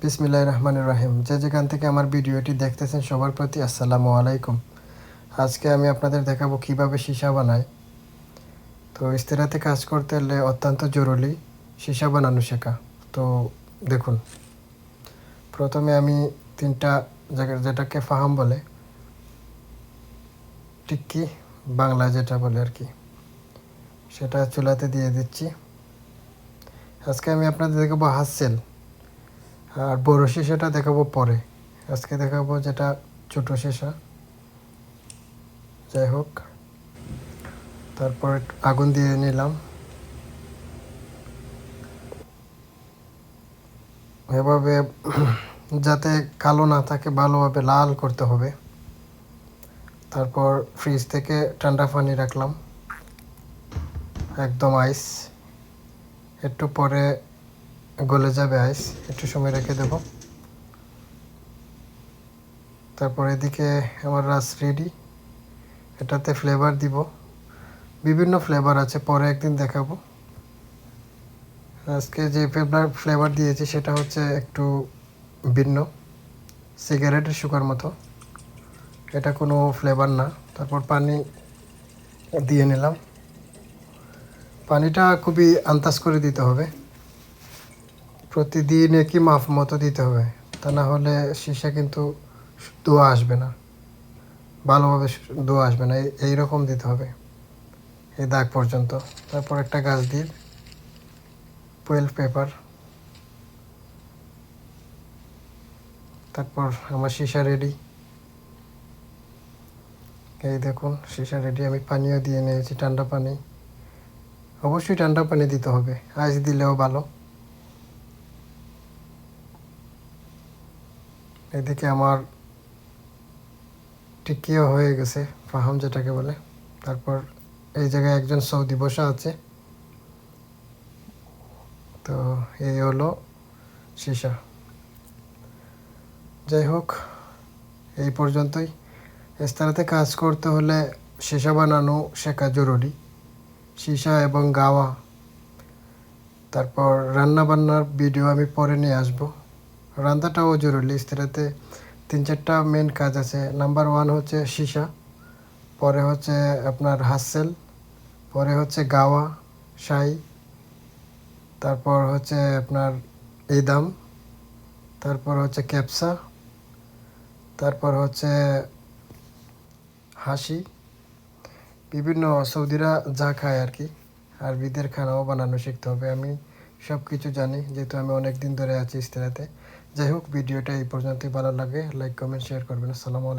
বিসমিল্লাহির রহমানির রহিম। যে যেখান থেকে আমার ভিডিওটি দেখতেছেন সবার প্রতি আসসালামু আলাইকুম। আজকে আমি আপনাদের দেখাবো কিভাবে সীসা বানায়। তো ইস্তেরাতে কাজ করতে হলে অত্যন্ত জরুরি সীসা বানানো শেখা। তো দেখুন, প্রথমে আমি তিনটা জায়গা, যেটাকে ফাহাম বলে, টিক্কি বাংলা যেটা বলে আর কি, সেটা চুলাতে দিয়ে দিচ্ছি। আজকে আমি আপনাদের দেখাবো হাসেল, আর বড় সীসাটা দেখাবো পরে। আজকে দেখাবো যেটা ছোট সীসা। যাই হোক, তারপর আগুন দিয়ে নিলাম। এভাবে যাতে কালো না থাকে ভালোভাবে লাল করতে হবে। তারপর ফ্রিজ থেকে ঠান্ডা পানি রাখলাম, একদম আইস। একটু পরে গলে যাবে আইস, একটু সময় রেখে দেব। তারপর এদিকে আমার রাস রেডি। এটাতে ফ্লেভার দিব, বিভিন্ন ফ্লেভার আছে, পরে একদিন দেখাবো। আজকে যে ফ্লেভার দিয়েছি সেটা হচ্ছে একটু ভিন্ন, সিগারেটের শুকার মতো। এটা কোনো ফ্লেভার না। তারপর পানি দিয়ে নিলাম। পানিটা খুবই আন্দাজ করে দিতে হবে, প্রতিদিন একই মাপ মতো দিতে হবে, তা না হলে সীসা কিন্তু ধোয়া আসবে না, ভালোভাবে ধোয়া আসবে না। এইরকম দিতে হবে, এই দাগ পর্যন্ত। তারপর একটা গাছ দিয়ে ফুয়েল পেপার। তারপর আমার সীসা রেডি। এই দেখুন সীসা রেডি। আমি পানিও দিয়ে নিয়েছি, ঠান্ডা পানি। অবশ্যই ঠান্ডা পানি দিতে হবে, আইস দিলেও ভালো। এদিকে আমার টিকিও হয়ে গেছে, ফাহাম যেটাকে বলে। তারপর এই জায়গায় একজন সৌদি বসা আছে। তো এই হলো সীসা। যাই হোক, এই পর্যন্তই। ইস্তারাতে কাজ করতে হলে সীসা বানানো শেখা জরুরি, সীসা এবং গাওয়া। তারপর রান্না বান্নার ভিডিও আমি পরে নিয়ে আসবো। রান্নাটাও জরুরি। ইস্তারাতে 3-4টা মেন কাজ আছে। নাম্বার 1 হচ্ছে সীসা, পরে হচ্ছে আপনার হাসেল, পরে হচ্ছে গাওয়া শাই, তারপর হচ্ছে আপনার ইদাম, তারপর হচ্ছে ক্যাপসা, তারপর হচ্ছে হাসি। বিভিন্ন সৌদিরা যা খায় আর কি, আরবিদের খানাও বানানো শিখতে হবে। আমি সব কিছু জানি, যেহেতু আমি অনেক দিন ধরে আছি ইস্তেরাতে। যাই হোক, ভিডিওটা এই পর্যন্তই। ভালো লাগে লাইক কমেন্ট শেয়ার করবেন। আসসালামু আলাইকুম।